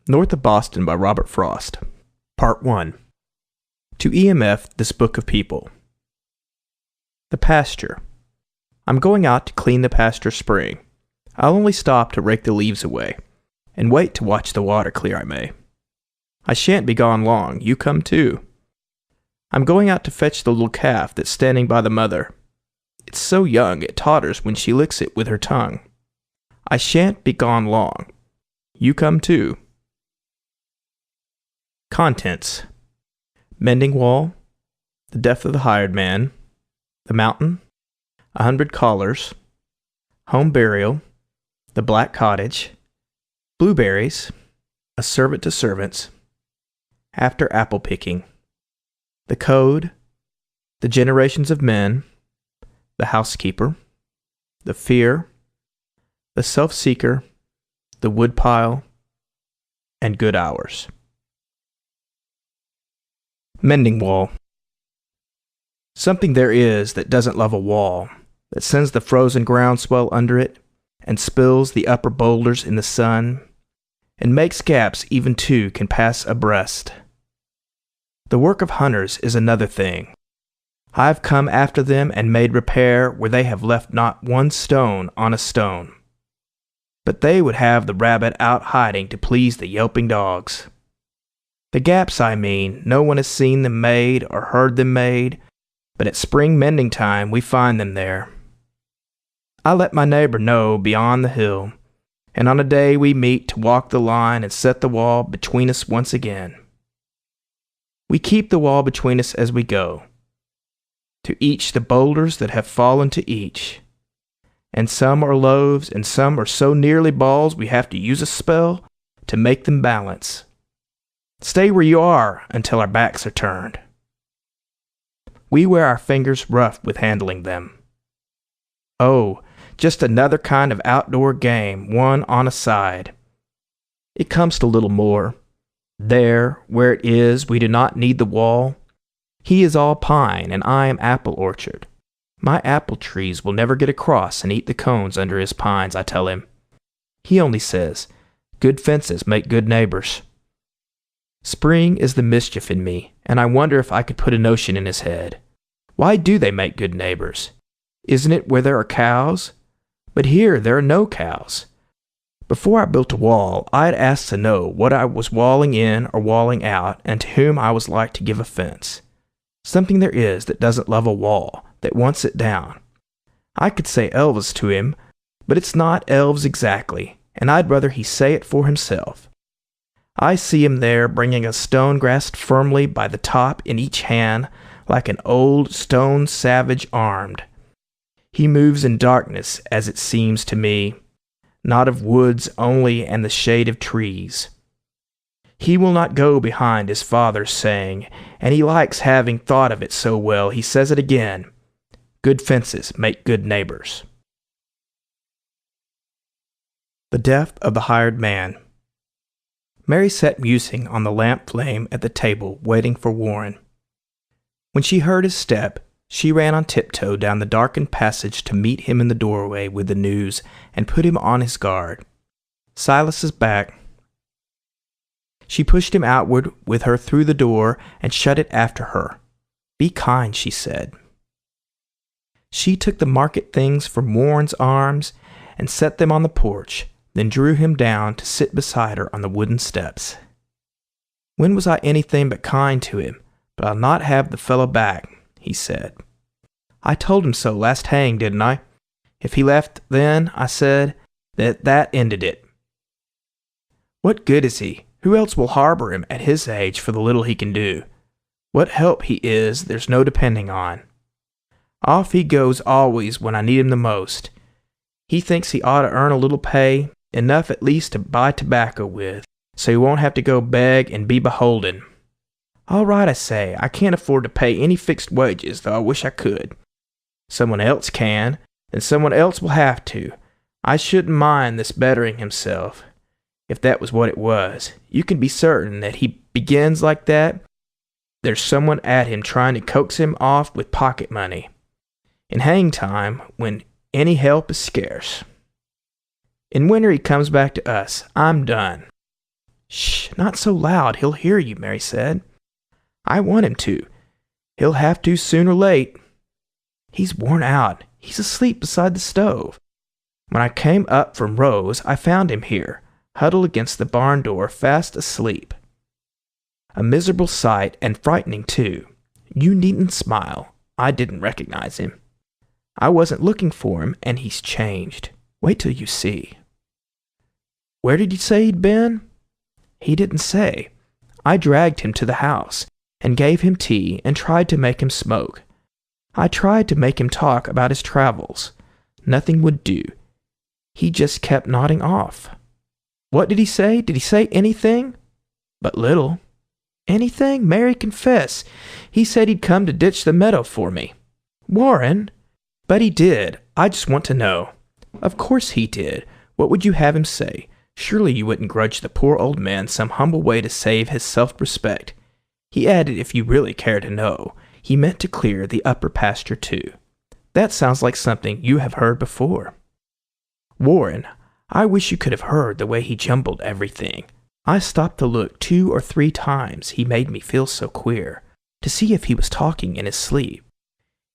North of Boston by Robert Frost. Part 1. To EMF This Book of People. The pasture. I'm going out to clean the pasture spring. I'll only stop to rake the leaves away, and wait to watch the water clear I may. I shan't be gone long, you come too. I'm going out to fetch the little calf that's standing by the mother. It's so young it totters when she licks it with her tongue. I shan't be gone long. You come too. Contents: Mending wall, the death of the hired man, the mountain, 100 callers, home burial, the black cottage, blueberries, a servant to servants, after apple picking, the code, the generations of men, the housekeeper, the fear, the self-seeker, the woodpile, and good hours. Mending wall. Something there is that doesn't love a wall, that sends the frozen groundswell under it, and spills the upper boulders in the sun, and makes gaps even two can pass abreast. The work of hunters is another thing. I've come after them and made repair where they have left not one stone on a stone. But they would have the rabbit out hiding to please the yelping dogs. The gaps, I mean, no one has seen them made or heard them made, but at spring mending time we find them there. I let my neighbor know beyond the hill, and on a day we meet to walk the line and set the wall between us once again. We keep the wall between us as we go. To each the boulders that have fallen to each. And some are loaves, and some are so nearly balls we have to use a spell to make them balance. Stay where you are until our backs are turned. We wear our fingers rough with handling them. Oh, just another kind of outdoor game, one on a side. It comes to little more. There, where it is, we do not need the wall. He is all pine, and I am apple orchard. My apple trees will never get across and eat the cones under his pines, I tell him. He only says, good fences make good neighbors. Spring is the mischief in me, and I wonder if I could put a notion in his head. Why do they make good neighbors? Isn't it where there are cows? But here there are no cows. Before I built a wall, I had asked to know what I was walling in or walling out, and to whom I was like to give a fence. Something there is that doesn't love a wall, that wants it down. I could say elves to him, but it's not elves exactly, and I'd rather he say it for himself. I see him there bringing a stone grasped firmly by the top in each hand, like an old stone savage armed. He moves in darkness, as it seems to me, not of woods only and the shade of trees. He will not go behind his father's saying, and he likes having thought of it so well he says it again. Good fences make good neighbors. The death of the hired man. Mary sat musing on the lamp flame at the table, waiting for Warren. When she heard his step, she ran on tiptoe down the darkened passage to meet him in the doorway with the news and put him on his guard. Silas is back. She pushed him outward with her through the door and shut it after her. Be kind, she said. She took the market things from Warren's arms and set them on the porch, then drew him down to sit beside her on the wooden steps. When was I anything but kind to him? But I'll not have the fellow back, he said. I told him so last hang, didn't I? If he left then, I said, that ended it. What good is he? Who else will harbor him at his age for the little he can do? What help he is, there's no depending on. Off he goes always when I need him the most. He thinks he ought to earn a little pay, enough at least to buy tobacco with, so he won't have to go beg and be beholden. All right, I say, I can't afford to pay any fixed wages, though I wish I could. Someone else can, then someone else will have to. I shouldn't mind this bettering himself, if that was what it was. You can be certain that he begins like that, there's someone at him trying to coax him off with pocket money. In hang time, when any help is scarce. In winter he comes back to us. I'm done. Shh, not so loud. He'll hear you, Mary said. I want him to. He'll have to soon or late. He's worn out. He's asleep beside the stove. When I came up from Rose, I found him here, huddled against the barn door, fast asleep. A miserable sight, and frightening too. You needn't smile. I didn't recognize him. I wasn't looking for him, and he's changed. Wait till you see. Where did you say he'd been? He didn't say. I dragged him to the house, and gave him tea, and tried to make him smoke. I tried to make him talk about his travels. Nothing would do. He just kept nodding off. What did he say? Did he say anything? But little. Anything? Mary, confess. He said he'd come to ditch the meadow for me. Warren! But he did. I just want to know. Of course he did. What would you have him say? Surely you wouldn't grudge the poor old man some humble way to save his self-respect. He added, if you really care to know, he meant to clear the upper pasture too. That sounds like something you have heard before. Warren, I wish you could have heard the way he jumbled everything. I stopped to look 2 or 3 times. He made me feel so queer, to see if he was talking in his sleep.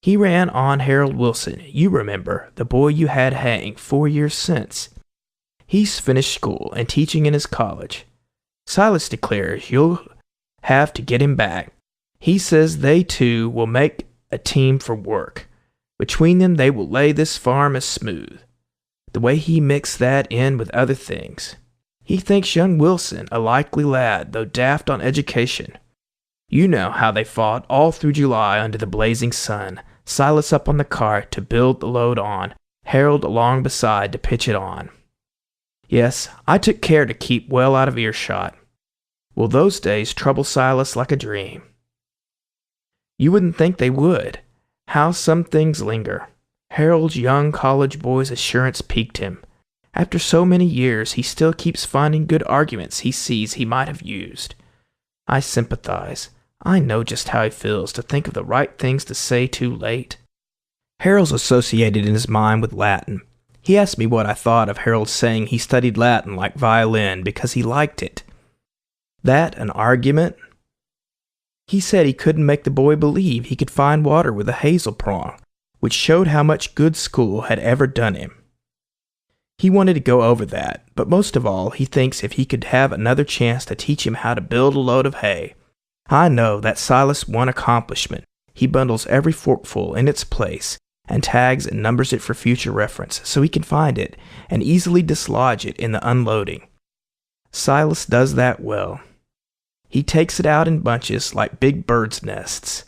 He ran on Harold Wilson, you remember, the boy you had hanged 4 years since. He's finished school and teaching in his college. Silas declares you'll have to get him back. He says they two will make a team for work. Between them they will lay this farm as smooth. The way he mixed that in with other things. He thinks young Wilson a likely lad, though daft on education. You know how they fought all through July under the blazing sun, Silas up on the cart to build the load on, Harold along beside to pitch it on. Yes, I took care to keep well out of earshot. Will those days trouble Silas like a dream? You wouldn't think they would. How some things linger. Harold's young college boy's assurance piqued him. After so many years, he still keeps finding good arguments he sees he might have used. I sympathize. I know just how he feels to think of the right things to say too late. Harold's associated in his mind with Latin. He asked me what I thought of Harold saying he studied Latin like violin because he liked it. That an argument? He said he couldn't make the boy believe he could find water with a hazel prong, which showed how much good school had ever done him. He wanted to go over that, but most of all, he thinks if he could have another chance to teach him how to build a load of hay. I know that's Silas' one accomplishment. He bundles every forkful in its place, and tags and numbers it for future reference, so he can find it and easily dislodge it in the unloading. Silas does that well. He takes it out in bunches like big birds' nests.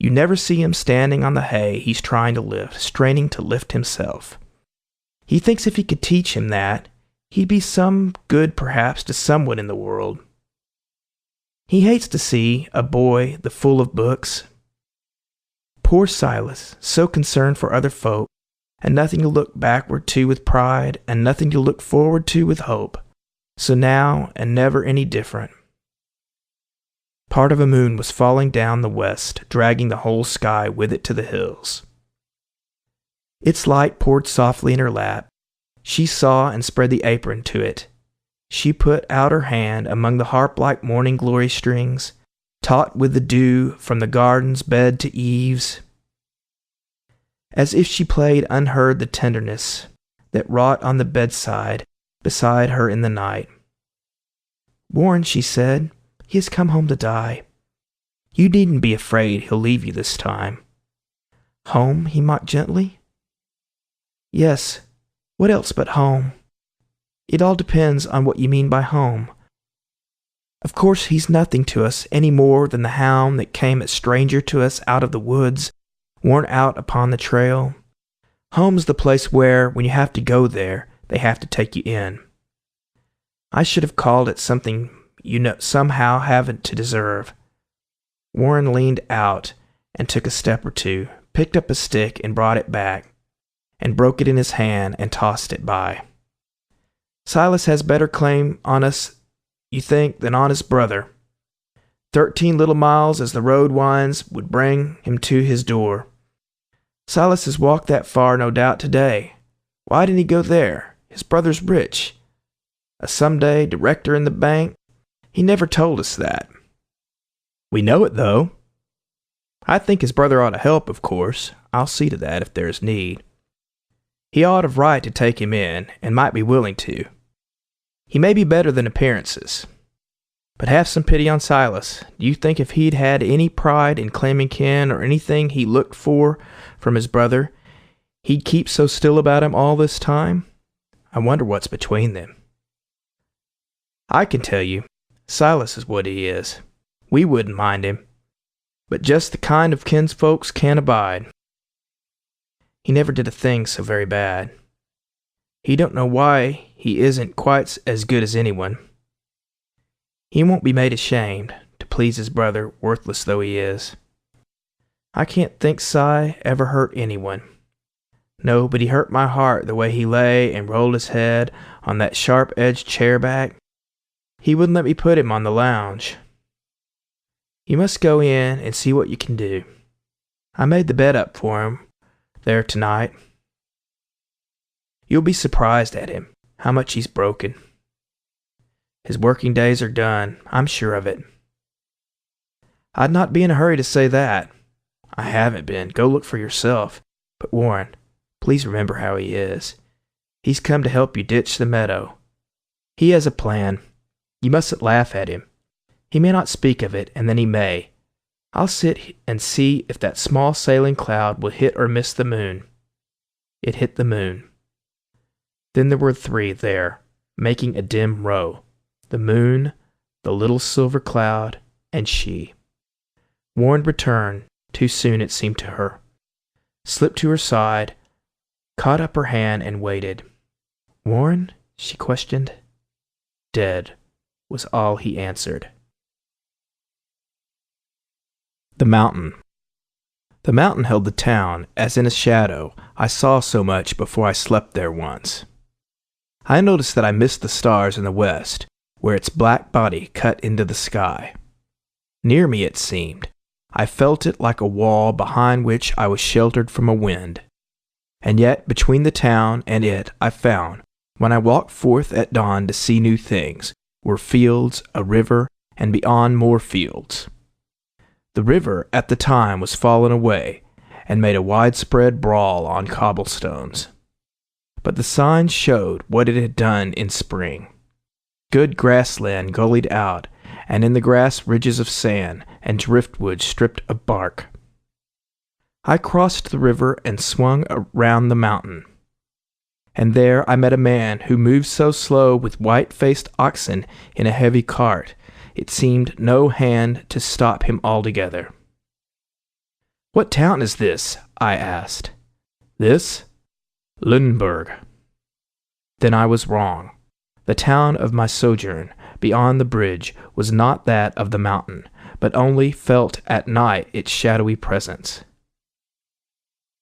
You never see him standing on the hay he's trying to lift, straining to lift himself. He thinks if he could teach him that, he'd be some good perhaps to someone in the world. He hates to see a boy the full of books. Poor Silas, so concerned for other folk, and nothing to look backward to with pride, and nothing to look forward to with hope. So now and never any different. Part of a moon was falling down the west, dragging the whole sky with it to the hills. Its light poured softly in her lap. She saw and spread the apron to it. She put out her hand among the harp-like morning glory strings, taut with the dew from the garden's bed to eaves, as if she played unheard the tenderness that wrought on the bedside beside her in the night. Warren, she said, he has come home to die. You needn't be afraid he'll leave you this time. Home, he mocked gently. Yes, what else but home? It all depends on what you mean by home. Of course, he's nothing to us any more than the hound that came a stranger to us out of the woods, worn out upon the trail. Home's the place where, when you have to go there, they have to take you in. I should have called it something you know somehow haven't to deserve. Warren leaned out and took a step or two, picked up a stick and brought it back, and broke it in his hand and tossed it by. Silas has better claim on us, you think, than on his brother. 13 little miles as the road winds would bring him to his door. Silas has walked that far, no doubt, today. Why didn't he go there? His brother's rich. A someday director in the bank. He never told us that. We know it, though. I think his brother ought to help, of course. I'll see to that if there's need. He ought of right to take him in, and might be willing to. He may be better than appearances. But have some pity on Silas. Do you think if he'd had any pride in claiming kin or anything he looked for from his brother, he'd keep so still about him all this time? I wonder what's between them. I can tell you, Silas is what he is. We wouldn't mind him, but just the kind of kinsfolks can't abide. He never did a thing so very bad. He don't know why he isn't quite as good as anyone. He won't be made ashamed to please his brother, worthless though he is. I can't think Si ever hurt anyone. No, but he hurt my heart the way he lay and rolled his head on that sharp-edged chair back. He wouldn't let me put him on the lounge. You must go in and see what you can do. I made the bed up for him there tonight. You'll be surprised at him, how much he's broken. His working days are done, I'm sure of it. I'd not be in a hurry to say that. I haven't been. Go look for yourself. But Warren, please remember how he is. He's come to help you ditch the meadow. He has a plan. You mustn't laugh at him. He may not speak of it, and then he may. I'll sit and see if that small sailing cloud will hit or miss the moon. It hit the moon. Then there were three there, making a dim row. The moon, the little silver cloud, and she. Warren returned, too soon it seemed to her, slipped to her side, caught up her hand, and waited. Warren? She questioned. Dead, was all he answered. The mountain. The mountain held the town, as in a shadow. I saw so much before I slept there once. I noticed that I missed the stars in the west, where its black body cut into the sky. Near me it seemed. I felt it like a wall behind which I was sheltered from a wind. And yet between the town and it I found, when I walked forth at dawn to see new things, were fields, a river, and beyond more fields. The river at the time was fallen away, and made a widespread brawl on cobblestones. But the signs showed what it had done in spring. Good grassland gullied out, and in the grass ridges of sand, and driftwood stripped of bark. I crossed the river and swung around the mountain. And there I met a man who moved so slow with white-faced oxen in a heavy cart, it seemed no hand to stop him altogether. What town is this? I asked. This? Lüneburg. Then I was wrong. The town of my sojourn, beyond the bridge, was not that of the mountain, but only felt at night its shadowy presence.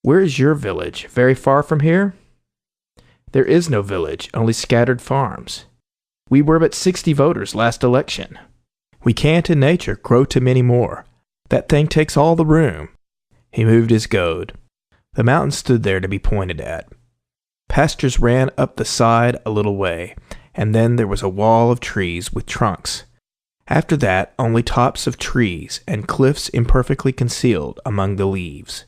Where is your village? Very far from here? There is no village, only scattered farms. We were but 60 voters last election. We can't in nature grow to many more. That thing takes all the room. He moved his goad. The mountain stood there to be pointed at. Pastures ran up the side a little way, and then there was a wall of trees with trunks. After that, only tops of trees and cliffs imperfectly concealed among the leaves.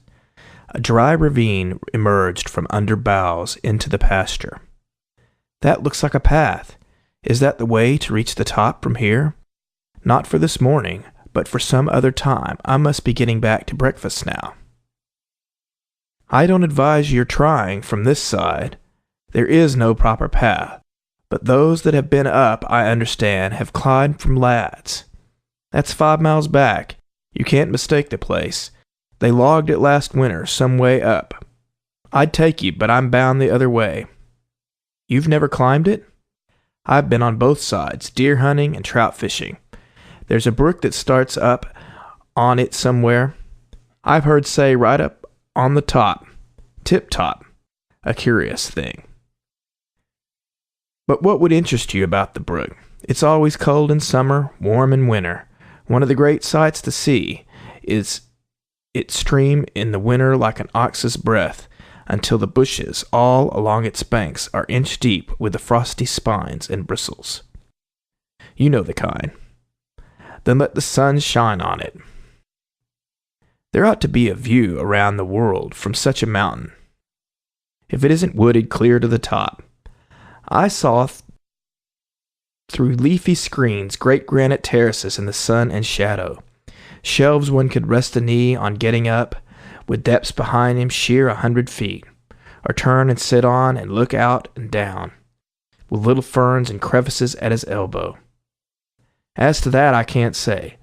A dry ravine emerged from under boughs into the pasture. That looks like a path. Is that the way to reach the top from here? Not for this morning, but for some other time. I must be getting back to breakfast now. I don't advise your trying from this side. There is no proper path, but those that have been up, I understand, have climbed from lads. That's 5 miles back. You can't mistake the place. They logged it last winter, some way up. I'd take you, but I'm bound the other way. You've never climbed it? I've been on both sides, deer hunting and trout fishing. There's a brook that starts up on it somewhere. I've heard say right up on the top, tip-top. A curious thing. But what would interest you about the brook? It's always cold in summer, warm in winter. One of the great sights to see is its stream in the winter like an ox's breath, until the bushes all along its banks are inch deep with the frosty spines and bristles. You know the kind. then let the sun shine on it. There ought to be a view around the world from such a mountain, if it isn't wooded clear to the top. I saw through leafy screens great granite terraces in the sun and shadow, shelves one could rest a knee on getting up, with depths behind him sheer 100 feet, or turn and sit on and look out and down, with little ferns and crevices at his elbow. As to that I can't say,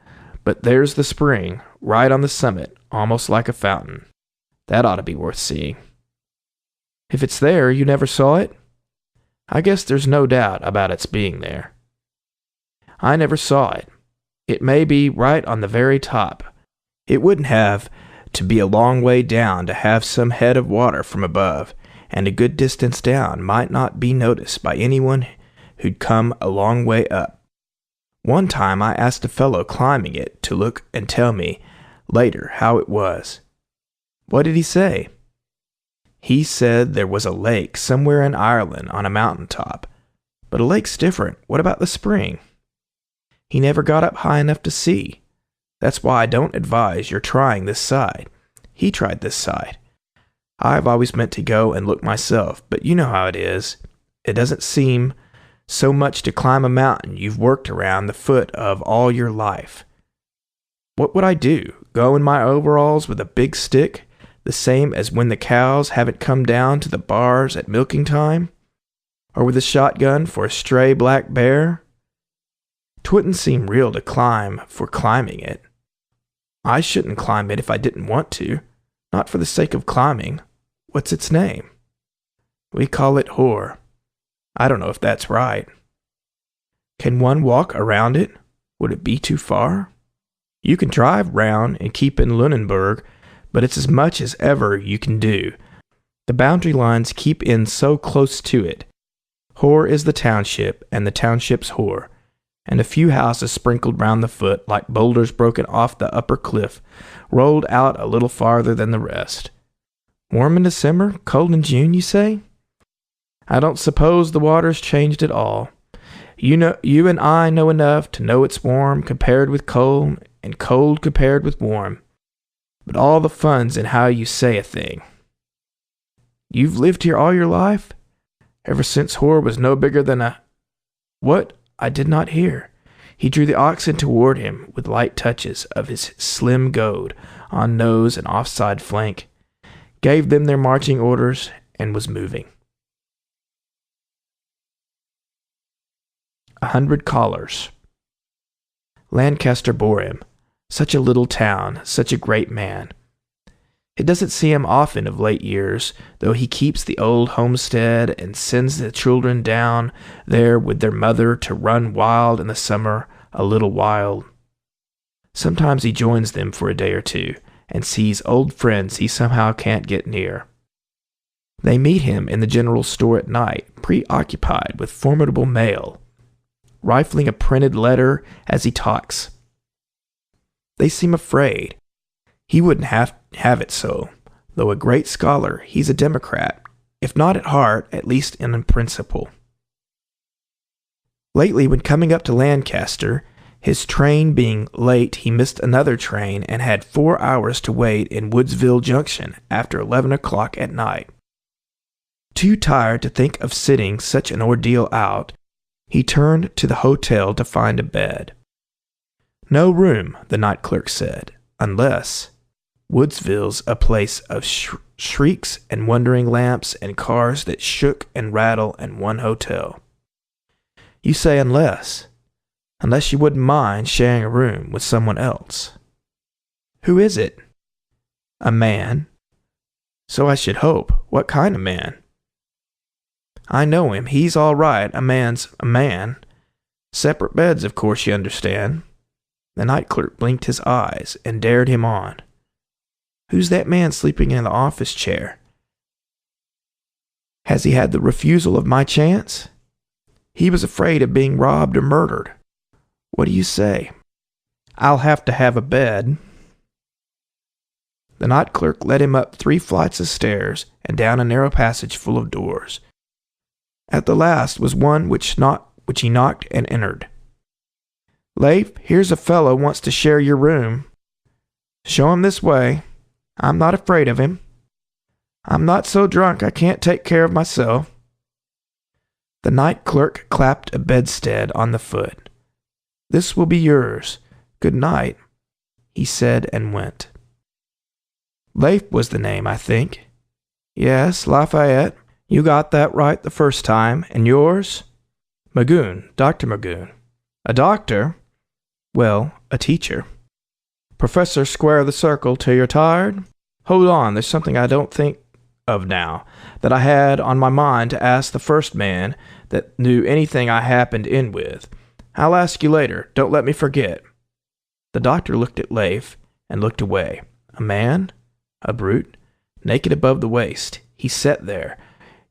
but there's the spring, right on the summit, almost like a fountain. That ought to be worth seeing. If it's there, you never saw it? I guess there's no doubt about its being there. I never saw it. It may be right on the very top. It wouldn't have to be a long way down to have some head of water from above, and a good distance down might not be noticed by anyone who'd come a long way up. One time I asked a fellow climbing it to look and tell me later how it was. What did he say? He said there was a lake somewhere in Ireland on a mountain top. But a lake's different. What about the spring? He never got up high enough to see. That's why I don't advise your trying this side. He tried this side. I've always meant to go and look myself, but you know how it is. It doesn't seem so much to climb a mountain you've worked around the foot of all your life. What would I do? Go in my overalls with a big stick, the same as when the cows haven't come down to the bars at milking time? Or with a shotgun for a stray black bear? 'Twouldn't seem real to climb for climbing it. I shouldn't climb it if I didn't want to, not for the sake of climbing. What's its name? We call it Whore. I don't know if that's right. Can one walk around it? Would it be too far? You can drive round and keep in Lunenburg, but it's as much as ever you can do. The boundary lines keep in so close to it. Whore is the township, and the township's Whore, and a few houses sprinkled round the foot like boulders broken off the upper cliff, rolled out a little farther than the rest. Warm in December, cold in June, you say? I don't suppose the water's changed at all. You and I know enough to know it's warm compared with cold, and cold compared with warm. But all the fun's in how you say a thing. You've lived here all your life? Ever since Whore was no bigger than a... What? I did not hear. He drew the oxen toward him with light touches of his slim goad on nose and offside flank, gave them their marching orders, and was moving. 100 callers. Lancaster bore him. Such a little town, such a great man. It doesn't see him often of late years, though he keeps the old homestead and sends the children down there with their mother to run wild in the summer, a little wild. Sometimes he joins them for a day or two, and sees old friends he somehow can't get near. They meet him in the general store at night, preoccupied with formidable mail, rifling a printed letter as he talks. They seem afraid. He wouldn't have it so. Though a great scholar, he's a Democrat, if not at heart, at least in principle. Lately, when coming up to Lancaster, his train being late, he missed another train and had 4 hours to wait in Woodsville Junction after 11 o'clock at night. Too tired to think of sitting such an ordeal out, he turned to the hotel to find a bed. No room, the night clerk said, unless Woodsville's a place of shrieks and wandering lamps and cars that shook and rattle and one hotel. You say unless you wouldn't mind sharing a room with someone else. Who is it? A man. So I should hope. What kind of man? I know him. He's all right. A man's a man. Separate beds, of course, you understand. The night clerk blinked his eyes and dared him on. Who's that man sleeping in the office chair? Has he had the refusal of my chance? He was afraid of being robbed or murdered. What do you say? I'll have to have a bed. The night clerk led him up 3 flights of stairs and down a narrow passage full of doors. At the last was one which he knocked and entered. Leif, here's a fellow wants to share your room. Show him this way. I'm not afraid of him. I'm not so drunk I can't take care of myself. The night clerk clapped a bedstead on the foot. This will be yours. Good night, he said and went. Leif was the name, I think. Yes, Lafayette. You got that right the first time. And yours? Magoon, Dr. Magoon. A doctor? Well, a teacher. Professor Square the Circle till you're tired? Hold on, there's something I don't think of now that I had on my mind to ask the first man that knew anything I happened in with. I'll ask you later. Don't let me forget. The doctor looked at Leif and looked away. A man? A brute? Naked above the waist, he sat there,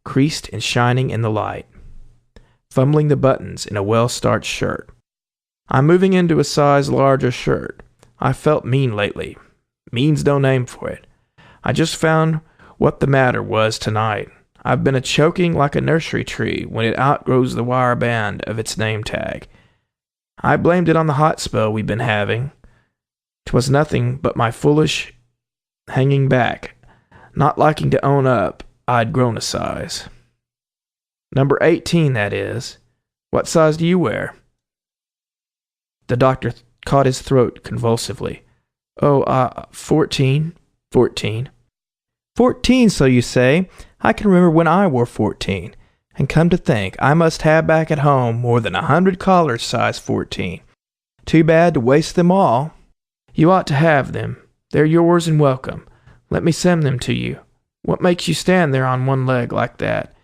creased and shining in the light, fumbling the buttons in a well-starched shirt. I'm moving into a size larger shirt. I felt mean lately. Mean's no name for it. I just found what the matter was tonight. I've been a-choking like a nursery tree when it outgrows the wire band of its name tag. I blamed it on the hot spell we've been having. 'Twas nothing but my foolish hanging back, not liking to own up I'd grown a size. Number 18, that is. What size do you wear? The doctor caught his throat convulsively. 14. 14. 14, so you say? I can remember when I wore 14. And come to think, I must have back at home more than 100 collars size 14. Too bad to waste them all. You ought to have them. They're yours and welcome. Let me send them to you. What makes you stand there on one leg like that?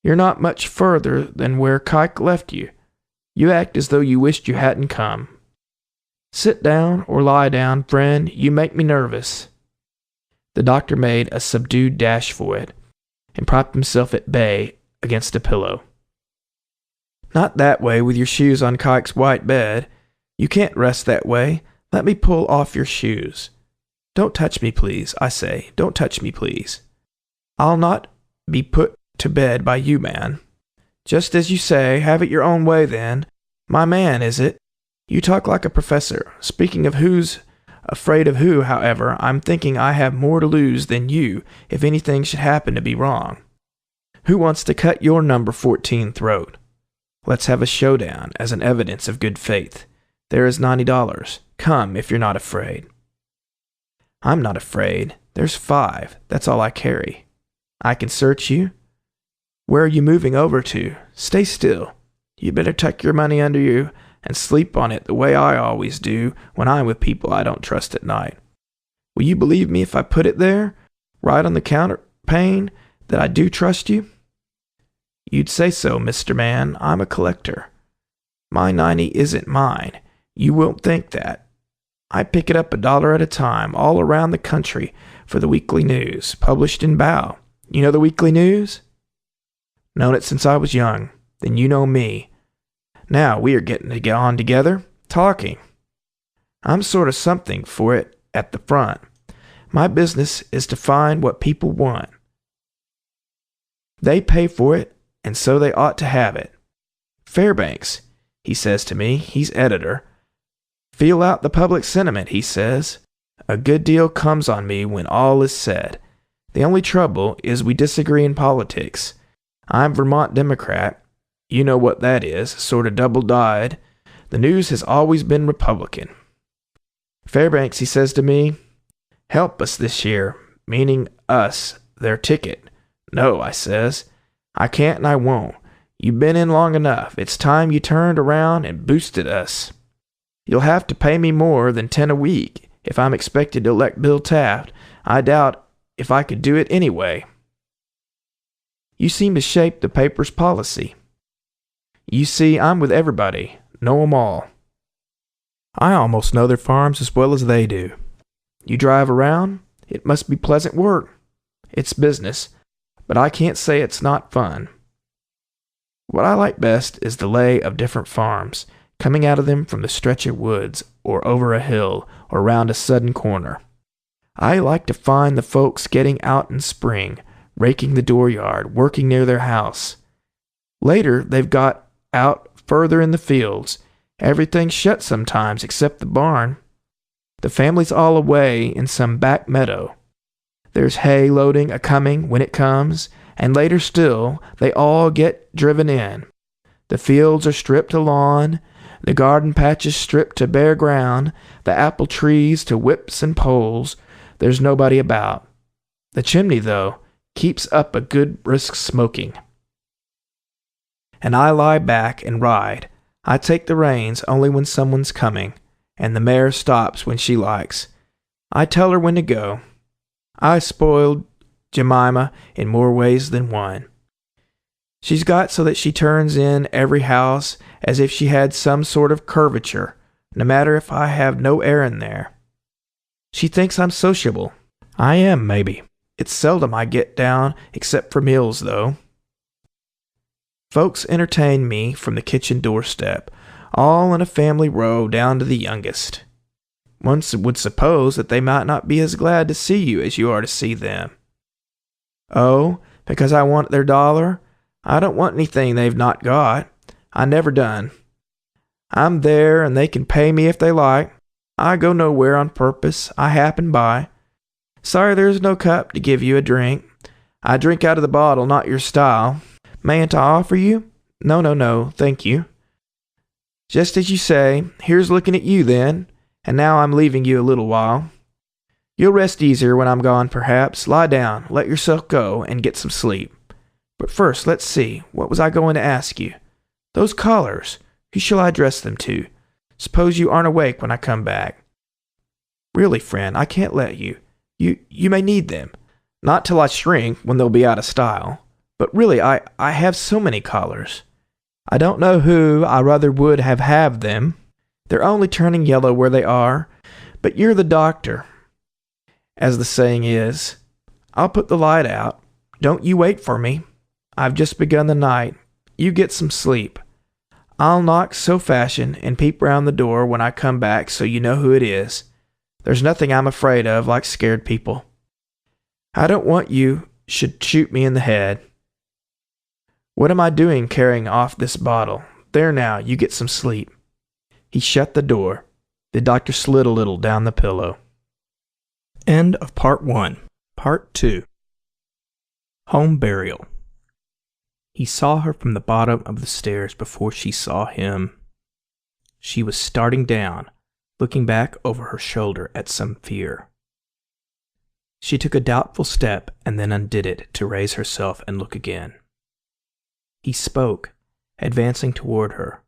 You're not much further than where Kike left you. You act as though you wished you hadn't come. Sit down or lie down, friend. You make me nervous. The doctor made a subdued dash for it, and propped himself at bay against a pillow. Not that way with your shoes on Kike's white bed. You can't rest that way. Let me pull off your shoes. Don't touch me, please, I say. Don't touch me, please. I'll not be put to bed by you, man. Just as you say, have it your own way, then. My man, is it? You talk like a professor. Speaking of who's afraid of who, however, I'm thinking I have more to lose than you if anything should happen to be wrong. Who wants to cut your number 14 throat? Let's have a showdown as an evidence of good faith. There is $90. Come, if you're not afraid. I'm not afraid. There's 5. That's all I carry. I can search you. Where are you moving over to? Stay still. You better tuck your money under you and sleep on it the way I always do when I'm with people I don't trust at night. Will you believe me if I put it there, right on the counterpane, that I do trust you? You'd say so, Mr. Man. I'm a collector. My 90 isn't mine. You won't think that. I pick it up $1 at a time all around the country for the Weekly News, published in Bow. You know the Weekly News? Known it since I was young. Then you know me. Now we are getting to get on together, talking. I'm sort of something for it at the front. My business is to find what people want. They pay for it, and so they ought to have it. Fairbanks, he says to me, he's editor. Feel out the public sentiment, he says. A good deal comes on me when all is said. The only trouble is we disagree in politics. I'm Vermont Democrat. You know what that is, sort of double-dyed. The News has always been Republican. Fairbanks, he says to me, help us this year, meaning us, their ticket. No, I says, I can't and I won't. You've been in long enough. It's time you turned around and boosted us. You'll have to pay me more than 10 a week if I'm expected to elect Bill Taft. I doubt if I could do it anyway. You seem to shape the paper's policy. You see, I'm with everybody. Know 'em all. I almost know their farms as well as they do. You drive around? It must be pleasant work. It's business, but I can't say it's not fun. What I like best is the lay of different farms, coming out of them from the stretch of woods, or over a hill, or round a sudden corner. I like to find the folks getting out in spring, raking the dooryard, working near their house. Later, they've got out further in the fields, Everything's shut sometimes except the barn. The family's all away in some back meadow. There's hay loading a-coming when it comes, and later still they all get driven in. The fields are stripped to lawn, the garden patches stripped to bare ground, the apple trees to whips and poles. There's nobody about. The chimney, though, keeps up a good brisk smoking. And I lie back and ride. I take the reins only when someone's coming, and the mare stops when she likes. I tell her when to go. I spoiled Jemima in more ways than one. She's got so that she turns in every house as if she had some sort of curvature, no matter if I have no errand there. She thinks I'm sociable. I am, maybe. It's seldom I get down except for meals, though. Folks entertain me from the kitchen doorstep, all in a family row down to the youngest. One would suppose that they might not be as glad to see you as you are to see them. Oh, because I want their dollar? I don't want anything they've not got. I never done. I'm there, and they can pay me if they like. I go nowhere on purpose. I happen by. Sorry there's no cup to give you a drink. I drink out of the bottle, not your style. Mayn't I offer you? No, thank you. Just as you say. Here's looking at you, then. And now I'm leaving you a little while. You'll rest easier when I'm gone, perhaps. Lie down, let yourself go, and get some sleep. But first, let's see. What was I going to ask you? Those collars. Who shall I address them to? Suppose you aren't awake when I come back. Really, friend, I can't let you. You may need them. Not till I shrink, when they'll be out of style. But really, I have so many collars. I don't know who I rather would have them. They're only turning yellow where they are. But you're the doctor, as the saying is. I'll put the light out. Don't you wait for me. I've just begun the night. You get some sleep. I'll knock so fashion and peep round the door when I come back so you know who it is. There's nothing I'm afraid of like scared people. I don't want you should shoot me in the head. What am I doing carrying off this bottle? There now, you get some sleep. He shut the door. The doctor slid a little down the pillow. End of Part 1. Part 2. Home Burial. He saw her from the bottom of the stairs before she saw him. She was starting down, looking back over her shoulder at some fear. She took a doubtful step and then undid it to raise herself and look again. He spoke, advancing toward her.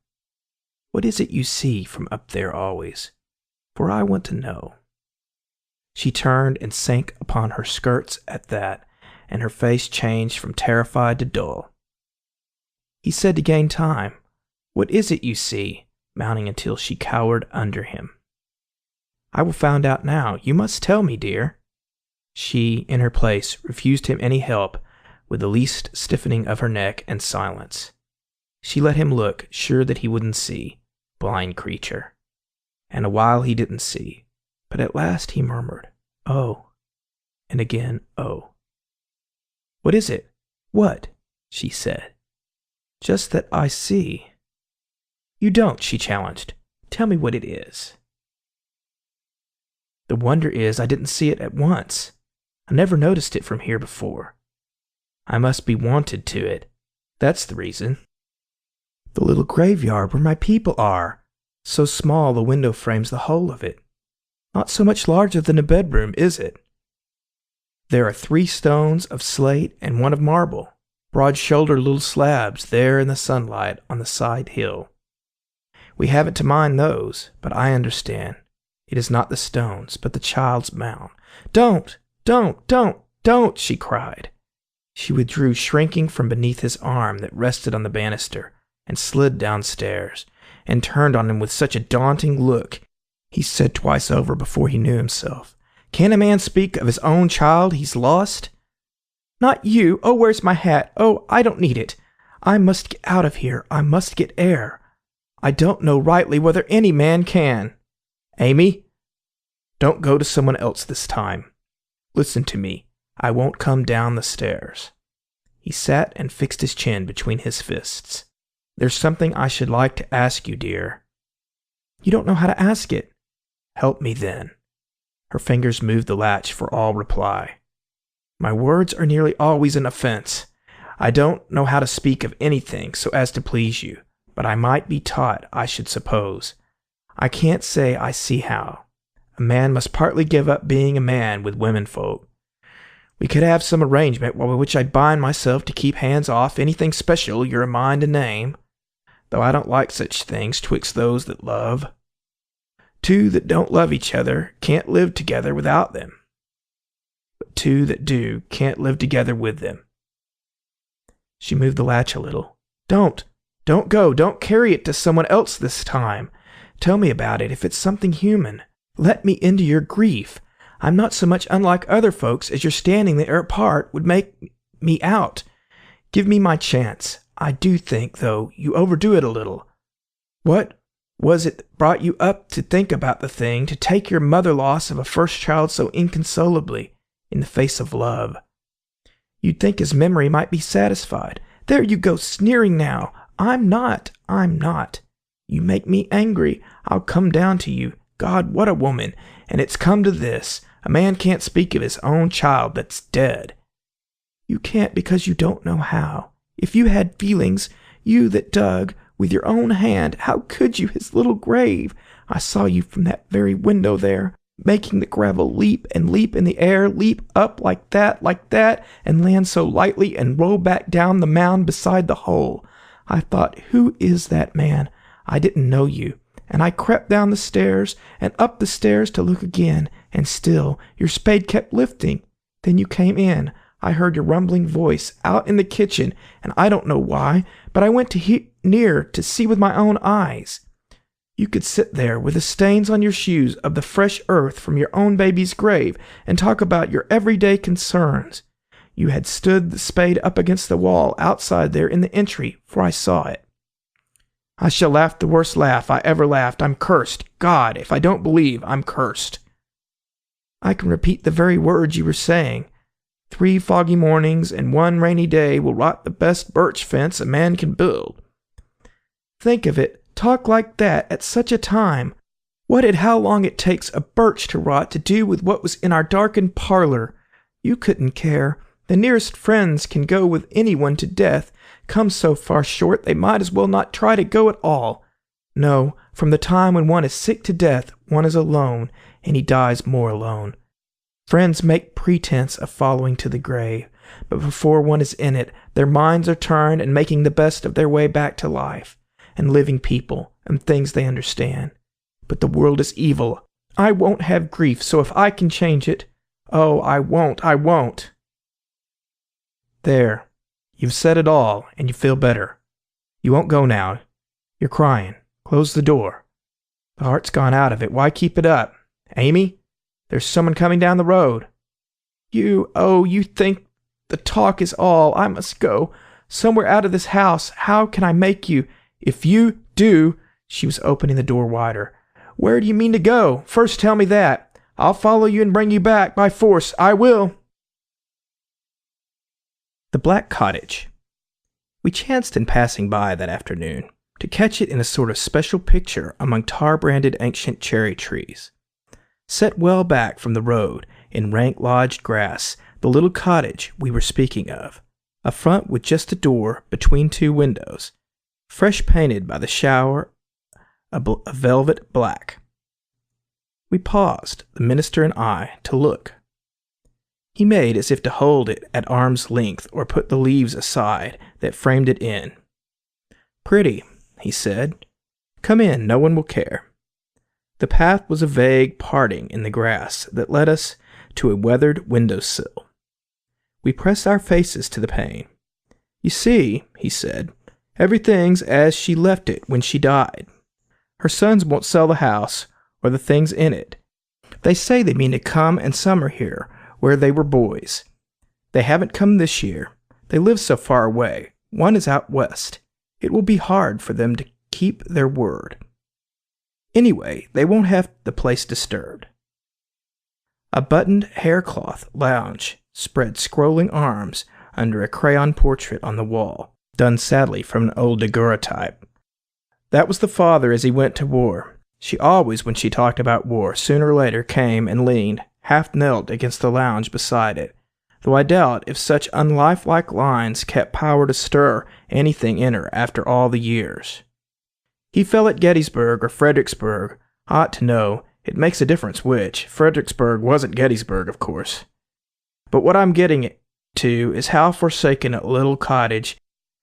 What is it you see from up there always? For I want to know. She turned and sank upon her skirts at that, and her face changed from terrified to dull. He said to gain time, What is it you see? Mounting until she cowered under him. I will find out now. You must tell me, dear. She, in her place, refused him any help, with the least stiffening of her neck and silence. She let him look, sure that he wouldn't see, blind creature. And a while he didn't see, but at last he murmured, Oh, and again, oh. What is it? What? She said. Just that I see. You don't, she challenged. Tell me what it is. The wonder is I didn't see it at once. I never noticed it from here before. I must be wanted to it. That's the reason. The little graveyard where my people are. So small the window frames the whole of it. Not so much larger than a bedroom, is it? There are 3 stones of slate and 1 of marble, broad-shouldered little slabs there in the sunlight on the side hill. We haven't to mind those, but I understand. It is not the stones, but the child's mound. Don't, she cried. She withdrew, shrinking from beneath his arm that rested on the banister, and slid downstairs, and turned on him with such a daunting look, he said twice over before he knew himself. Can a man speak of his own child he's lost? Not you! Oh, where's my hat? Oh, I don't need it. I must get out of here. I must get air. I don't know rightly whether any man can. Amy, don't go to someone else this time. Listen to me. I won't come down the stairs. He sat and fixed his chin between his fists. There's something I should like to ask you, dear. You don't know how to ask it. Help me then. Her fingers moved the latch for all reply. My words are nearly always an offense. I don't know how to speak of anything so as to please you, but I might be taught, I should suppose. I can't say I see how. A man must partly give up being a man with womenfolk. We could have some arrangement by which I bind myself to keep hands off anything special you're a mind to name, though I don't like such things twixt those that love. Two that don't love each other can't live together without them, but two that do can't live together with them. She moved the latch a little. Don't go. Don't carry it to someone else this time. Tell me about it if it's something human. Let me into your grief. I'm not so much unlike other folks as your standing there apart would make me out. Give me my chance. I do think, though, you overdo it a little. What was it that brought you up to think about the thing, to take your mother-loss of a first child so inconsolably in the face of love? You'd think his memory might be satisfied. There you go, sneering now. I'm not. You make me angry. I'll come down to you. God, what a woman! And it's come to this. A man can't speak of his own child that's dead. You can't because you don't know how. If you had feelings, you that dug with your own hand, how could you his little grave? I saw you from that very window there, making the gravel leap and leap in the air, leap up like that, and land so lightly and roll back down the mound beside the hole. I thought, who is that man? I didn't know you. And I crept down the stairs and up the stairs to look again, and still your spade kept lifting. Then you came in. I heard your rumbling voice out in the kitchen, and I don't know why, but I went near to see with my own eyes. You could sit there with the stains on your shoes of the fresh earth from your own baby's grave and talk about your everyday concerns. You had stood the spade up against the wall outside there in the entry, for I saw it. I shall laugh the worst laugh I ever laughed. I'm cursed. God, if I don't believe, I'm cursed. I can repeat the very words you were saying. 3 foggy mornings and 1 rainy day will rot the best birch fence a man can build. Think of it. Talk like that at such a time. What had how long it takes a birch to rot to do with what was in our darkened parlor? You couldn't care. The nearest friends can go with anyone to death. Come so far short they might as well not try to go at all. No, from the time when one is sick to death, one is alone, and he dies more alone. Friends make pretense of following to the grave, but before one is in it, their minds are turned and making the best of their way back to life, and living people, and things they understand. But the world is evil. I won't have grief, so if I can change it, oh, I won't. There. You've said it all, and you feel better. You won't go now. You're crying. Close the door. The heart's gone out of it. Why keep it up? Amy? There's someone coming down the road. You think the talk is all. I must go. Somewhere out of this house. How can I make you? If you do... She was opening the door wider. Where do you mean to go? First tell me that. I'll follow you and bring you back by force. I will. The Black Cottage. We chanced in passing by that afternoon to catch it in a sort of special picture among tar-branded ancient cherry trees. Set well back from the road in rank lodged grass, the little cottage we were speaking of, a front with just a door between 2 windows, fresh painted by the shower a velvet black. We paused, the minister and I, to look. He made as if to hold it at arm's length or put the leaves aside that framed it in. Pretty, he said. Come in, no one will care. The path was a vague parting in the grass that led us to a weathered window-sill. We pressed our faces to the pane. You see, he said, everything's as she left it when she died. Her sons won't sell the house or the things in it. They say they mean to come and summer here, where they were boys. They haven't come this year. They live so far away. One is out west. It will be hard for them to keep their word. Anyway, they won't have the place disturbed. A buttoned haircloth lounge spread scrolling arms under a crayon portrait on the wall, done sadly from an old daguerreotype. That was the father as he went to war. She always, when she talked about war, sooner or later came and leaned, half knelt against the lounge beside it, though I doubt if such unlifelike lines kept power to stir anything in her after all the years. He fell at Gettysburg or Fredericksburg. I ought to know. It makes a difference which. Fredericksburg wasn't Gettysburg, of course. But what I'm getting to is how forsaken a little cottage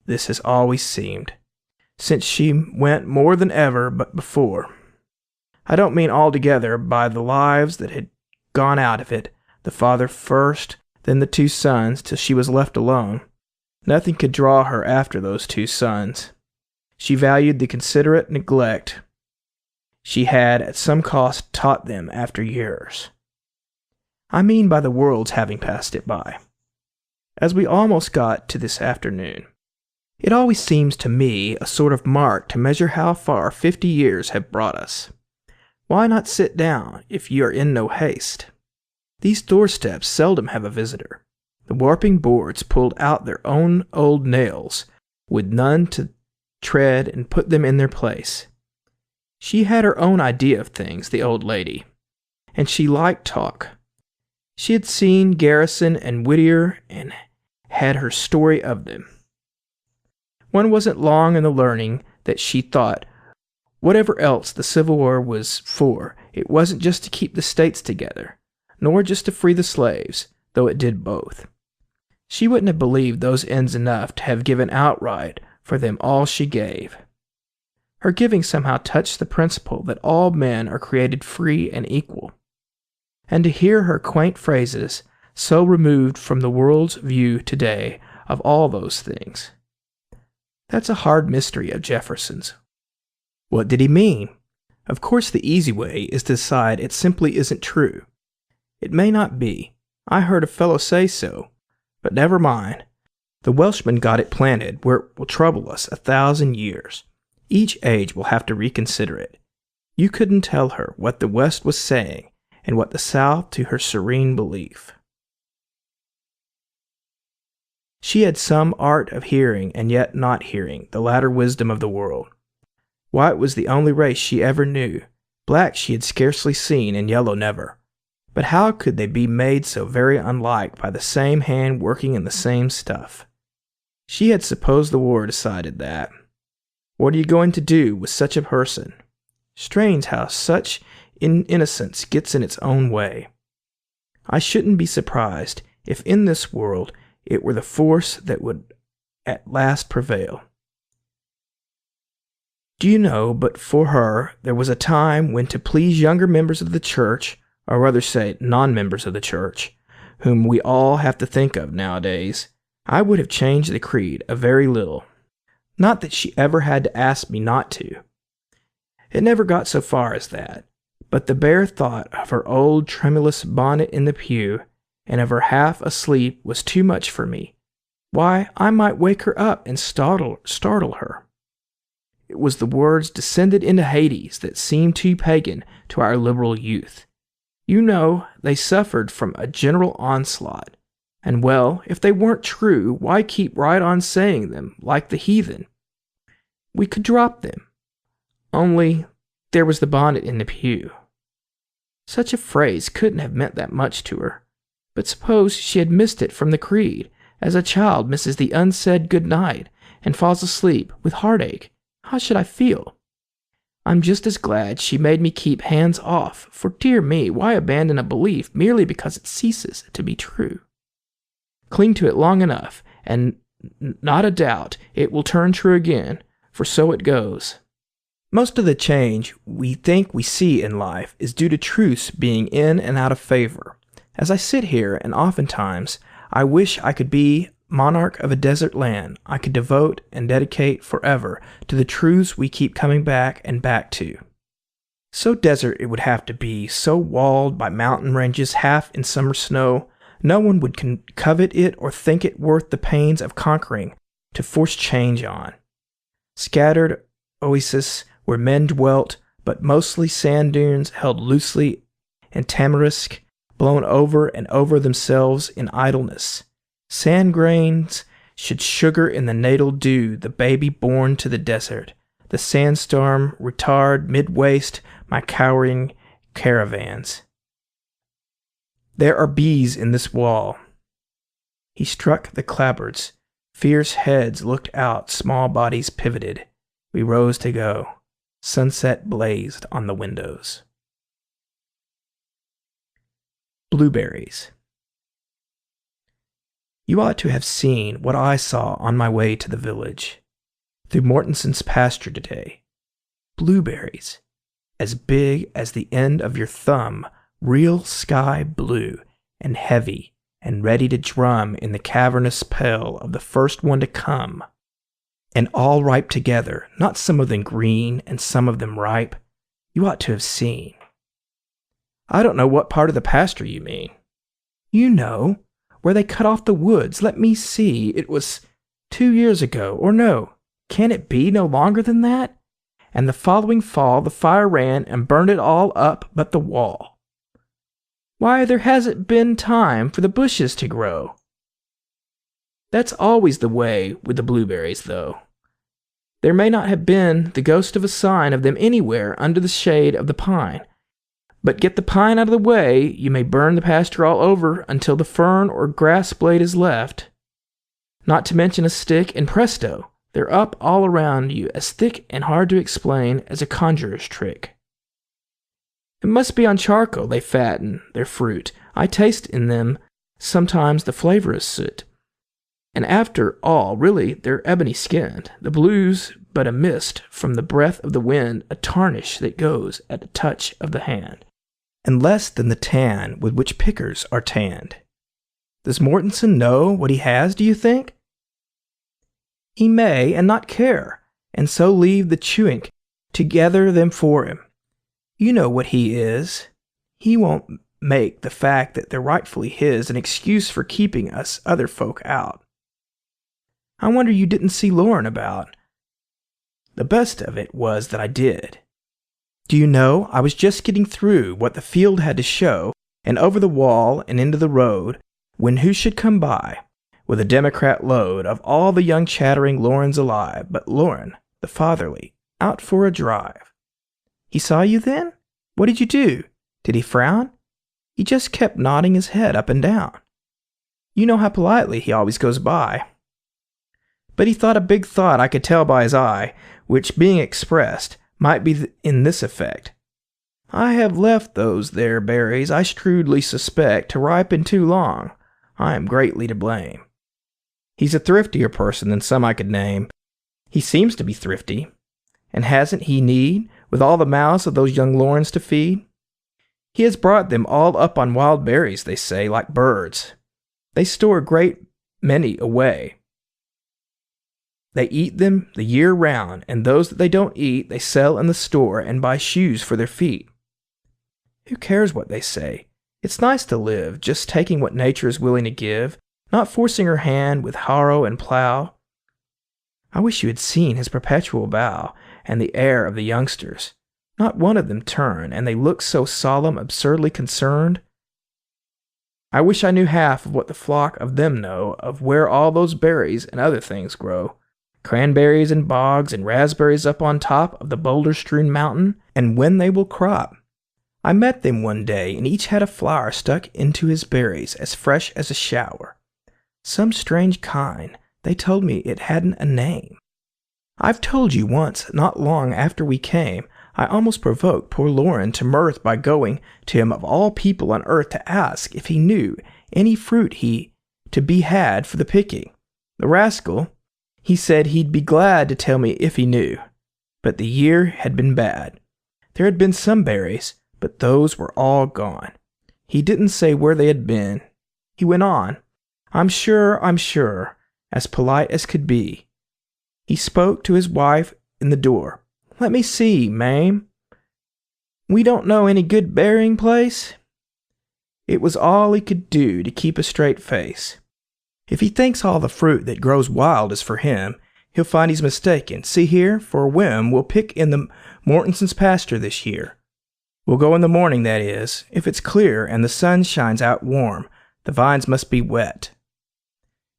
this has always seemed, since she went more than ever but before. I don't mean altogether by the lives that had gone out of it, the father first, then the 2 sons, till she was left alone. Nothing could draw her after those 2 sons. She valued the considerate neglect she had at some cost taught them after years. I mean by the world's having passed it by. As we almost got to this afternoon, it always seems to me a sort of mark to measure how far 50 years have brought us. Why not sit down if you are in no haste? These doorsteps seldom have a visitor. The warping boards pulled out their own old nails, with none to tread and put them in their place. She had her own idea of things, the old lady, and she liked talk. She had seen Garrison and Whittier and had her story of them. One wasn't long in the learning that she thought, whatever else the Civil War was for, it wasn't just to keep the states together, nor just to free the slaves, though it did both. She wouldn't have believed those ends enough to have given outright for them all she gave. Her giving somehow touched the principle that all men are created free and equal. And to hear her quaint phrases, so removed from the world's view today of all those things. That's a hard mystery of Jefferson's. What did he mean? Of course the easy way is to decide it simply isn't true. It may not be. I heard a fellow say so. But never mind. The Welshman got it planted where it will trouble us 1,000 years. Each age will have to reconsider it. You couldn't tell her what the West was saying and what the South to her serene belief. She had some art of hearing and yet not hearing, the latter wisdom of the world. White was the only race she ever knew. Black she had scarcely seen, and yellow never. But how could they be made so very unlike by the same hand working in the same stuff? She had supposed the war decided that. What are you going to do with such a person? Strange how such innocence gets in its own way. I shouldn't be surprised if in this world it were the force that would at last prevail. Do you know, but for her, there was a time when to please younger members of the church, or rather say non-members of the church, whom we all have to think of nowadays, I would have changed the creed a very little. Not that she ever had to ask me not to. It never got so far as that, but the bare thought of her old tremulous bonnet in the pew, and of her half asleep was too much for me. Why, I might wake her up and startle her. It was the words descended into Hades that seemed too pagan to our liberal youth. You know, they suffered from a general onslaught. And well, if they weren't true, why keep right on saying them, like the heathen? We could drop them. Only, there was the bonnet in the pew. Such a phrase couldn't have meant that much to her. But suppose she had missed it from the creed, as a child misses the unsaid good night, and falls asleep with heartache. How should I feel? I'm just as glad she made me keep hands off, for dear me, why abandon a belief merely because it ceases to be true? Cling to it long enough, and not a doubt it will turn true again, for so it goes. Most of the change we think we see in life is due to truths being in and out of favor. As I sit here, and oftentimes, I wish I could be monarch of a desert land I could devote and dedicate forever to the truths we keep coming back and back to. So desert it would have to be, so walled by mountain ranges half in summer snow, no one would covet it or think it worth the pains of conquering to force change on. Scattered oases where men dwelt, but mostly sand dunes held loosely in tamarisk, blown over and over themselves in idleness. Sand grains should sugar in the natal dew the baby born to the desert. The sandstorm retard mid-waste my cowering caravans. There are bees in this wall. He struck the clapboards. Fierce heads looked out, small bodies pivoted. We rose to go. Sunset blazed on the windows. Blueberries. You ought to have seen what I saw on my way to the village, through Mortenson's pasture today. Blueberries, as big as the end of your thumb, real sky blue, and heavy, and ready to drum in the cavernous pail of the first one to come. And all ripe together, not some of them green and some of them ripe. You ought to have seen. I don't know what part of the pasture you mean. You know, where they cut off the woods. Let me see, it was 2 years ago, or no, can it be no longer than that? And the following fall the fire ran and burned it all up but the wall. Why, there hasn't been time for the bushes to grow. That's always the way with the blueberries, though. There may not have been the ghost of a sign of them anywhere under the shade of the pine. But get the pine out of the way, you may burn the pasture all over until the fern or grass blade is left. Not to mention a stick, and presto, they're up all around you, as thick and hard to explain as a conjurer's trick. It must be on charcoal they fatten their fruit. I taste in them sometimes the flavor is soot. And after all, really, they're ebony-skinned. The blue's but a mist from the breath of the wind, a tarnish that goes at the touch of the hand, and less than the tan with which pickers are tanned. Does Mortenson know what he has, do you think? He may, and not care, and so leave the chewink to gather them for him. You know what he is. He won't make the fact that they're rightfully his an excuse for keeping us other folk out. I wonder you didn't see Lauren about. The best of it was that I did. Do you know, I was just getting through what the field had to show, and over the wall and into the road, when who should come by, with a Democrat load of all the young chattering Laurens alive, but Lauren, the fatherly, out for a drive. He saw you then? What did you do? Did he frown? He just kept nodding his head up and down. You know how politely he always goes by. But he thought a big thought I could tell by his eye, which, being expressed, might be in this effect. I have left those there berries, I shrewdly suspect, to ripen too long. I am greatly to blame. He's a thriftier person than some I could name. He seems to be thrifty. And hasn't he need, with all the mouths of those young Laurens to feed? He has brought them all up on wild berries, they say, like birds. They store a great many away. They eat them the year round, and those that they don't eat they sell in the store and buy shoes for their feet. Who cares what they say? It's nice to live, just taking what nature is willing to give, not forcing her hand with harrow and plough. I wish you had seen his perpetual bow, and the air of the youngsters. Not one of them turn, and they look so solemn, absurdly concerned. I wish I knew half of what the flock of them know of where all those berries and other things grow. Cranberries and bogs and raspberries up on top of the boulder-strewn mountain, and when they will crop. I met them one day, and each had a flower stuck into his berries, as fresh as a shower. Some strange kind. They told me it hadn't a name. I've told you once, not long after we came, I almost provoked poor Lauren to mirth by going to him of all people on earth to ask if he knew any fruit to be had for the picking. The rascal, he said he'd be glad to tell me if he knew. But the year had been bad. There had been some berries, but those were all gone. He didn't say where they had been. He went on, I'm sure, as polite as could be. He spoke to his wife in the door. Let me see, ma'am. We don't know any good berrying place? It was all he could do to keep a straight face. If he thinks all the fruit that grows wild is for him, he'll find he's mistaken. See here, for a whim, we'll pick in the Mortenson's pasture this year. We'll go in the morning, that is. If it's clear and the sun shines out warm, the vines must be wet.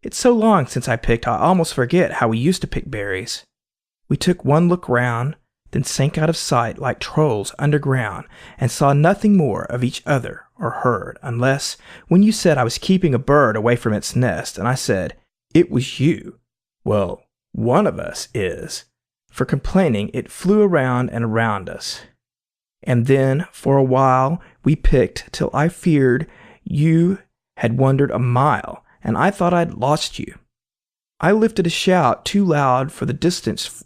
It's so long since I picked, I almost forget how we used to pick berries. We took one look round, then sank out of sight like trolls underground, and saw nothing more of each other or heard, unless when you said I was keeping a bird away from its nest, and I said, "It was you." Well, one of us is. For complaining, it flew around and around us. And then, for a while, we picked till I feared you had wandered a mile, and I thought I'd lost you. I lifted a shout too loud for the distance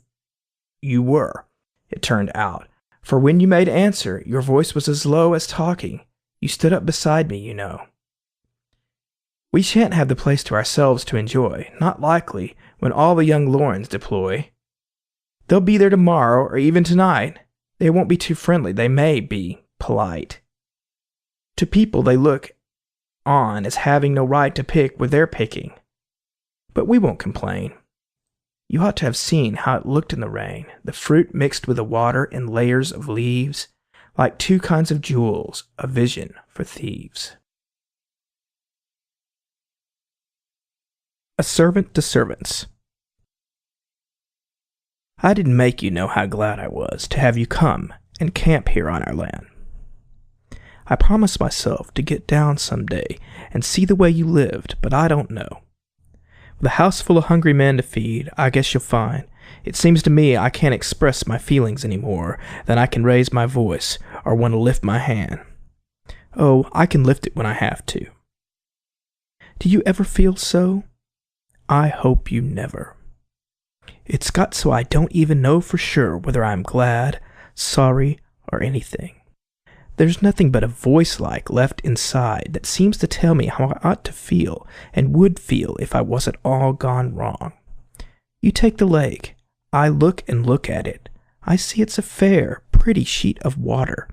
you were, it turned out, for when you made answer, your voice was as low as talking. You stood up beside me, you know. We shan't have the place to ourselves to enjoy, not likely, when all the young Lorens deploy. They'll be there tomorrow or even tonight. They won't be too friendly. They may be polite. To people they look on as having no right to pick where they're picking. But we won't complain. You ought to have seen how it looked in the rain, the fruit mixed with the water in layers of leaves, like two kinds of jewels, a vision for thieves. A servant to servants. I didn't make you know how glad I was to have you come and camp here on our land. I promised myself to get down some day and see the way you lived, but I don't know. With a house full of hungry men to feed, I guess you'll find, it seems to me I can't express my feelings any more than I can raise my voice or want to lift my hand. Oh, I can lift it when I have to. Do you ever feel so? I hope you never. It's got so I don't even know for sure whether I'm glad, sorry, or anything. There's nothing but a voice-like left inside that seems to tell me how I ought to feel and would feel if I wasn't all gone wrong. You take the lake. I look and look at it. I see it's a fair, pretty sheet of water.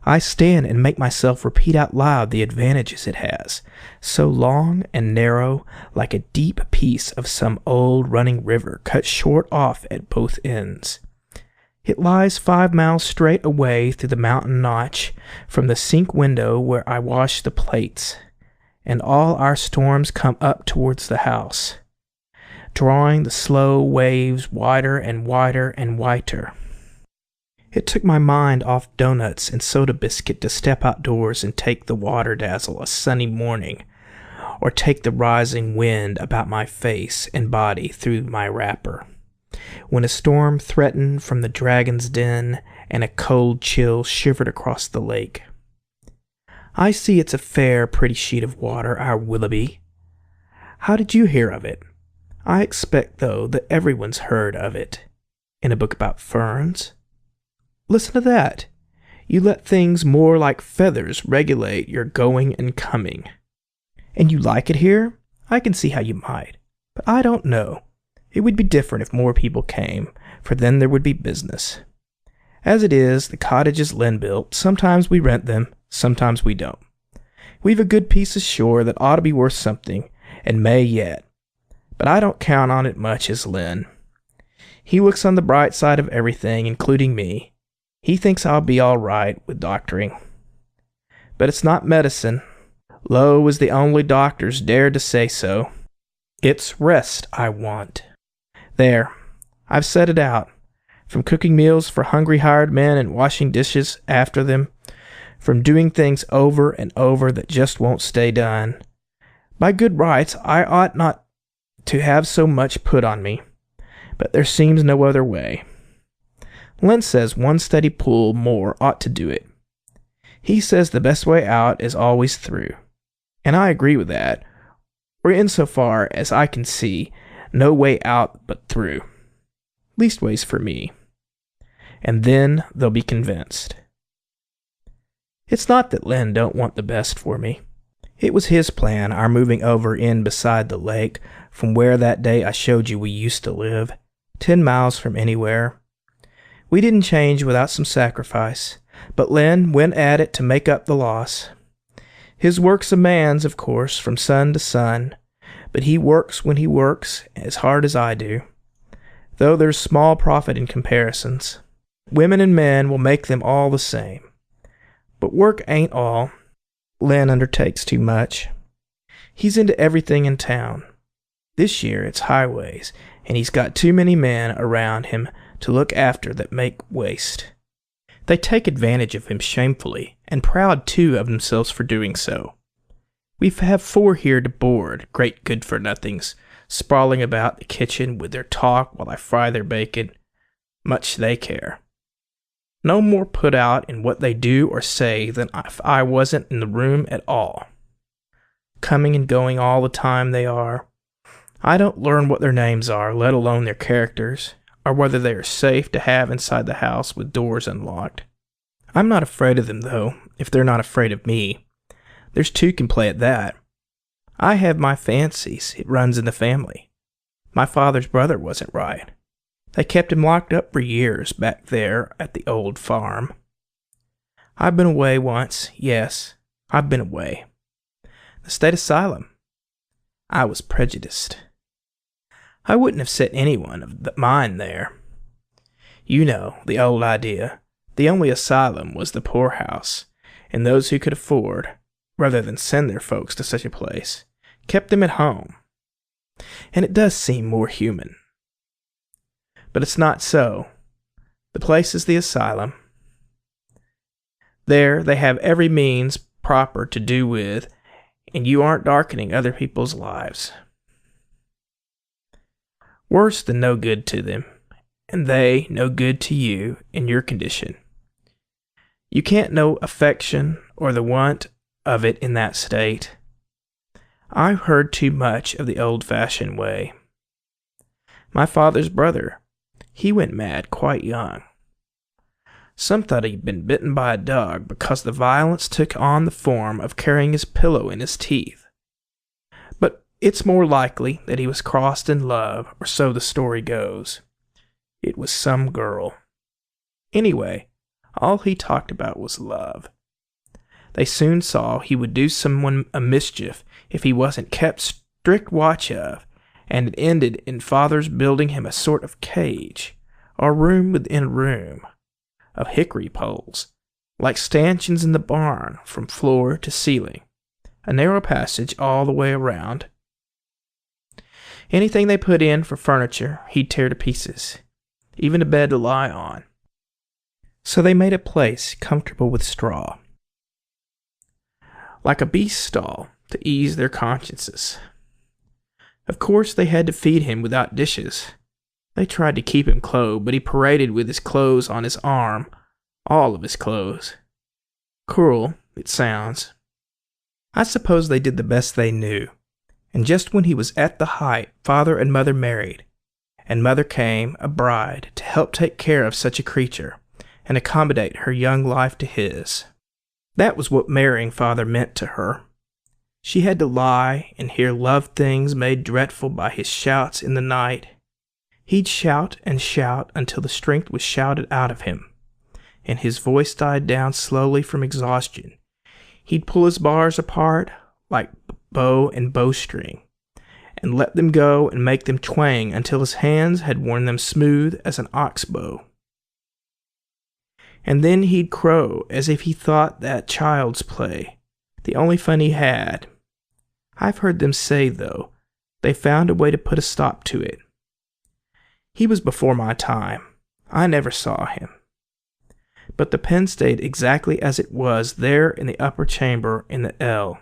I stand and make myself repeat out loud the advantages it has, so long and narrow, like a deep piece of some old running river cut short off at both ends. It lies 5 miles straight away through the mountain notch from the sink window where I wash the plates, and all our storms come up towards the house, drawing the slow waves wider and wider and whiter. It took my mind off doughnuts and soda biscuit to step outdoors and take the water dazzle a sunny morning, or take the rising wind about my face and body through my wrapper, when a storm threatened from the dragon's den and a cold chill shivered across the lake. I see it's a fair, pretty sheet of water, our Willoughby. How did you hear of it? I expect, though, that everyone's heard of it. In a book about ferns? Listen to that. You let things more like feathers regulate your going and coming. And you like it here? I can see how you might. But I don't know. It would be different if more people came, for then there would be business. As it is, the cottages Len built, sometimes we rent them, sometimes we don't. We've a good piece of shore that ought to be worth something, and may yet. But I don't count on it much as Len. He looks on the bright side of everything, including me. He thinks I'll be all right with doctoring. But it's not medicine. Lowe is the only doctors dared to say so. It's rest I want. There, I've said it out. From cooking meals for hungry hired men and washing dishes after them, from doing things over and over that just won't stay done. By good rights, I ought not to have so much put on me, but there seems no other way. Len says one steady pull more ought to do it. He says the best way out is always through, and I agree with that, or insofar as I can see, no way out but through. Leastways for me. And then they'll be convinced. It's not that Len don't want the best for me. It was his plan, our moving over in beside the lake from where that day I showed you we used to live, 10 miles from anywhere. We didn't change without some sacrifice, but Len went at it to make up the loss. His work's a man's, of course, from sun to sun, but he works when he works as hard as I do, though there's small profit in comparisons. Women and men will make them all the same. But work ain't all. Len undertakes too much. He's into everything in town. This year it's highways, and he's got too many men around him to look after that make waste. They take advantage of him shamefully, and proud too of themselves for doing so. We have 4 here to board, great good-for-nothings, sprawling about the kitchen with their talk while I fry their bacon. Much they care. No more put out in what they do or say than if I wasn't in the room at all. Coming and going all the time they are. I don't learn what their names are, let alone their characters, or whether they are safe to have inside the house with doors unlocked. I'm not afraid of them, though, if they're not afraid of me. There's 2 can play at that. I have my fancies. It runs in the family. My father's brother wasn't right. They kept him locked up for years back there at the old farm. I've been away once. Yes, I've been away. The state asylum. I was prejudiced. I wouldn't have set anyone of mine there. You know, the old idea. The only asylum was the poorhouse, and those who could afford, rather than send their folks to such a place, kept them at home. And it does seem more human. But it's not so. The place is the asylum. There they have every means proper to do with, and you aren't darkening other people's lives. Worse than no good to them, and they no good to you in your condition. You can't know affection or the want of it in that state. I've heard too much of the old-fashioned way. My father's brother, he went mad quite young. Some thought he'd been bitten by a dog because the violence took on the form of carrying his pillow in his teeth. But it's more likely that he was crossed in love, or so the story goes. It was some girl. Anyway, all he talked about was love. They soon saw he would do someone a mischief if he wasn't kept strict watch of, and it ended in father's building him a sort of cage, or room within a room, of hickory poles, like stanchions in the barn, from floor to ceiling, a narrow passage all the way around. Anything they put in for furniture, he'd tear to pieces, even a bed to lie on. So they made a place comfortable with straw, like a beast stall, to ease their consciences. Of course they had to feed him without dishes. They tried to keep him clothed, but he paraded with his clothes on his arm, all of his clothes. Cruel, it sounds. I suppose they did the best they knew, and just when he was at the height, father and mother married, and mother came, a bride, to help take care of such a creature, and accommodate her young life to his. That was what marrying father meant to her. She had to lie and hear love things made dreadful by his shouts in the night. He'd shout and shout until the strength was shouted out of him, and his voice died down slowly from exhaustion. He'd pull his bars apart like bow and bowstring, and let them go and make them twang until his hands had worn them smooth as an ox bow. And then he'd crow as if he thought that child's play the only fun he had. I've heard them say, though, they found a way to put a stop to it. He was before my time. I never saw him. But the pen stayed exactly as it was there in the upper chamber in the L,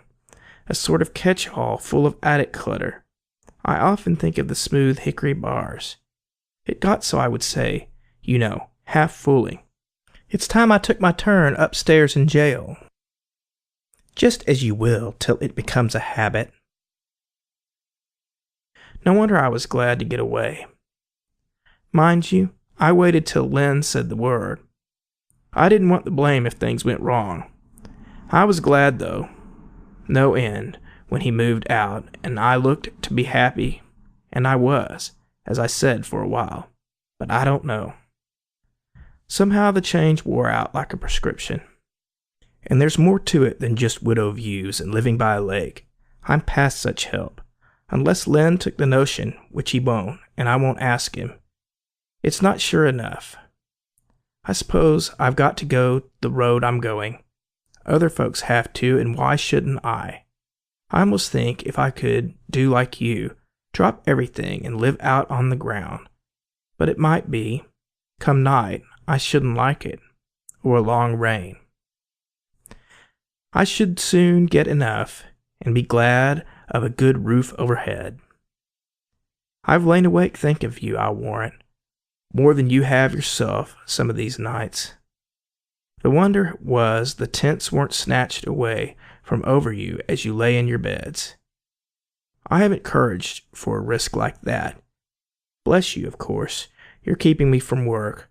a sort of catch-all full of attic clutter. I often think of the smooth hickory bars. It got so I would say, you know, half fooling, it's time I took my turn upstairs in jail. Just as you will till it becomes a habit. No wonder I was glad to get away. Mind you, I waited till Len said the word. I didn't want the blame if things went wrong. I was glad, though, no end, when he moved out, and I looked to be happy, and I was, as I said, for a while. But I don't know. Somehow the change wore out like a prescription. And there's more to it than just widow views and living by a lake. I'm past such help. Unless Len took the notion, which he won't, and I won't ask him. It's not sure enough. I suppose I've got to go the road I'm going. Other folks have to, and why shouldn't I? I almost think if I could do like you, drop everything and live out on the ground. But it might be. Come night, I shouldn't like it, or a long rain. I should soon get enough, and be glad of a good roof overhead. I've lain awake thinking of you, I'll warrant, more than you have yourself some of these nights. The wonder was the tents weren't snatched away from over you as you lay in your beds. I haven't courage for a risk like that. Bless you, of course, you're keeping me from work,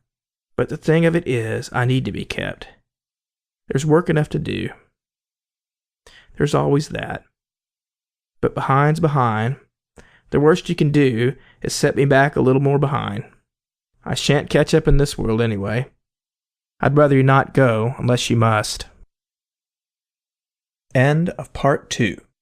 but the thing of it is I need to be kept. There's work enough to do. There's always that. But behind's behind. The worst you can do is set me back a little more behind. I shan't catch up in this world anyway. I'd rather you not go unless you must. End of Part 2.